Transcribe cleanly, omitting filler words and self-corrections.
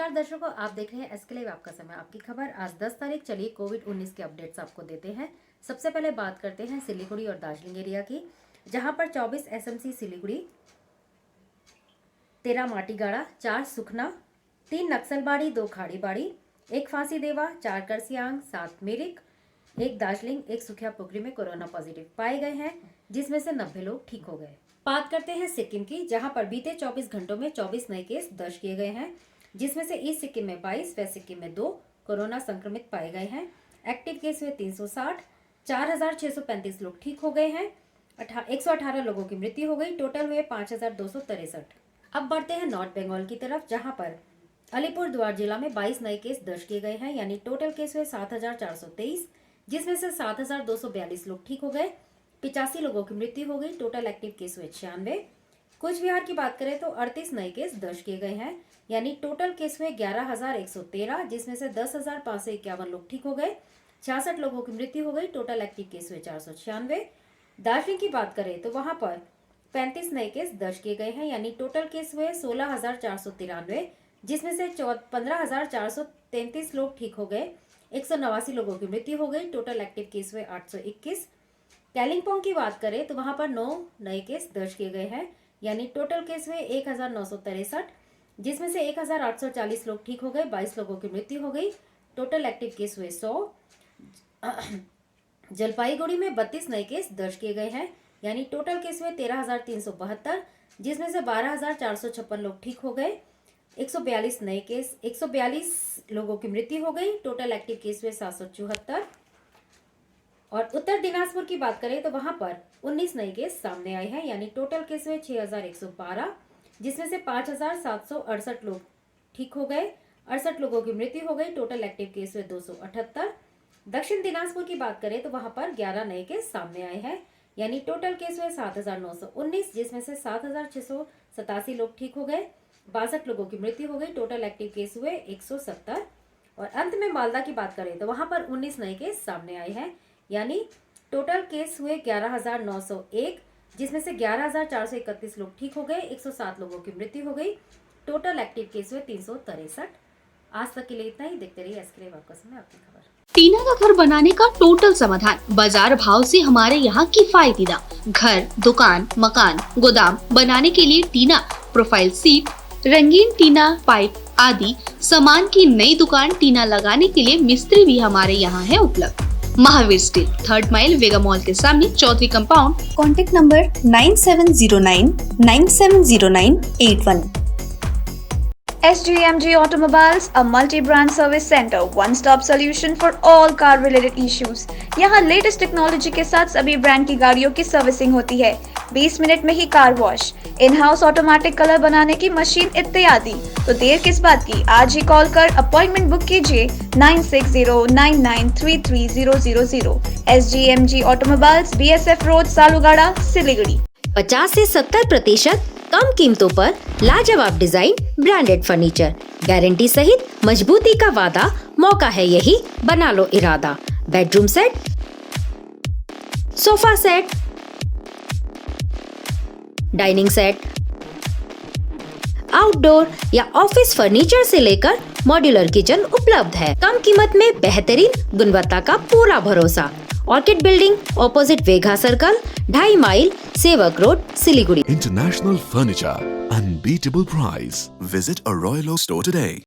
नमस्कार दर्शकों, आप देख रहे हैं एसके लाइव। आपका समय आपकी खबर। आज 10 तारीख। चलिए कोविड-19 के अपडेट्स आपको देते हैं। सबसे पहले बात करते हैं सिलीगुड़ी और दार्जिलिंग एरिया की, जहां पर 24 एसएमसी सिलीगुड़ी, 13 माटीगाड़ा, 4 सुखना, 3 नक्सलबाड़ी, 2 खाड़ीबाड़ी, 1 फांसी देवा, 4 करसियांग, 7 मिरिक, 1 दार्जिलिंग, 1 सुखिया पोखरी में कोरोना पॉजिटिव पाए गए हैं, जिसमें से 90 लोग ठीक हो गए। बात करते हैं सिक्किम की, जहां पर बीते 24 घंटों में 24 नए केस दर्ज किए गए हैं, जिसमें से ईस्ट सिक्किम में 22, वेस्ट सिक्किम में 2 कोरोना संक्रमित पाए गए हैं। एक्टिव केस हुए 360, 4,635 लोग ठीक हो गए हैं, 118 लोगों की मृत्यु हो गई। टोटल हुए 5,263। अब बढ़ते हैं नॉर्थ बंगाल की तरफ, जहां पर अलीपुरद्वार जिला में 22 नए केस दर्ज किए गए हैं, यानी टोटल केस हुए 7,423, जिसमें से 7,242 लोग ठीक हो गए, 85 लोगों की मृत्यु हो गई। टोटल एक्टिव केस हुए 96। कुछ बिहार की बात करें तो 38 नए केस दर्ज किए गए हैं, यानी टोटल केस हुए 11,113, जिसमें से 10,551 लोग ठीक हो गए, 66 लोगों की मृत्यु हो गई। टोटल एक्टिव केस हुए 496। दार्जिलिंग की बात करें तो वहां पर 35 नए केस दर्ज किए गए हैं, यानी टोटल केस हुए 16,493, जिसमें से 15,433 लोग ठीक हो गए, 189 लोगों की मृत्यु हो गई। टोटल एक्टिव केस हुए 821। कालिम्पोंग की बात करें तो वहां पर 9 नए केस दर्ज किए गए हैं, यानी टोटल केस हुए 1,963, जिसमें से 1,840 लोग ठीक हो गए, 22 लोगों की मृत्यु हो गई। टोटल एक्टिव केस हुए 100। जलपाईगुड़ी में 32 नए केस दर्ज किए गए हैं, यानी टोटल केस हुए 13,372, जिसमें से 12,456 लोग ठीक हो गए, 142 लोगों की मृत्यु हो गई। टोटल एक्टिव केस हुए 774। और उत्तर दिनाजपुर की बात करें तो वहां पर 19 नए केस सामने आए हैं, यानी टोटल केस हुए 6,112, जिसमें से 5,768 लोग ठीक हो गए, 68 लोगों की मृत्यु हो गई। टोटल एक्टिव केस हुए 278। दक्षिण दिनाजपुर की बात करें तो वहां पर 11 नए केस सामने आए हैं, यानी टोटल केस हुए 7,919, जिसमें से 7,687 लोग ठीक हो गए, 62 लोगों की मृत्यु हो गई। टोटल एक्टिव केस हुए 170। और अंत में मालदा की बात करें तो वहां पर 19 नए केस सामने आए हैं, यानी टोटल केस हुए 11,901, जिसमें से 11,431 लोग ठीक हो गए, 107 लोगों की मृत्यु हो गई। टोटल एक्टिव केस हुए 363। आज तक के लिए इतना ही। देखते रहिए एसके लाइव, आपका समय आपकी खबर। टीना का घर बनाने का टोटल समाधान बाजार भाव से हमारे यहाँ किफायती दाम। घर, दुकान, मकान, गोदाम बनाने के लिए टीना प्रोफाइल सीट, रंगीन टीना पाइप आदि सामान की नई दुकान टीना लगाने के लिए मिस्त्री भी हमारे यहाँ है उपलब्ध। Mahavir steel, 3rd mile Vega mall के सामने, Chaudhary compound. Contact number 9709 970981। SGMG Automobiles, a multi-brand service center, one-stop solution for all car-related issues. यहाँ लेटेस्ट टेक्नोलॉजी के साथ सभी ब्रांड की गाड़ियों की सर्विसिंग होती है, 20 मिनट में ही car wash, in house automatic colour बनाने की मशीन इत्यादि। तो देर किस बात की, आज ही कॉल कर अपॉइंटमेंट बुक कीजिए 9609933000। SGMG Automobiles, BSF road, Salugara, Siliguri. 50 से 70% कम कीमतों पर लाजवाब डिजाइन, ब्रांडेड फर्नीचर, गारंटी सहित मजबूती का वादा। मौका है यही, बना लो इरादा। Bedroom set, sofa set, dining set, outdoor या ऑफिस फर्नीचर से लेकर मॉड्यूलर किचन उपलब्ध है। कम कीमत में बेहतरीन गुणवत्ता का पूरा भरोसा। ऑर्किड बिल्डिंग, ऑपोजिट वेगा सर्कल, 2.5 माइल, सेवक road, Siliguri. International Furniture, unbeatable price. Visit a Royal Oak store today.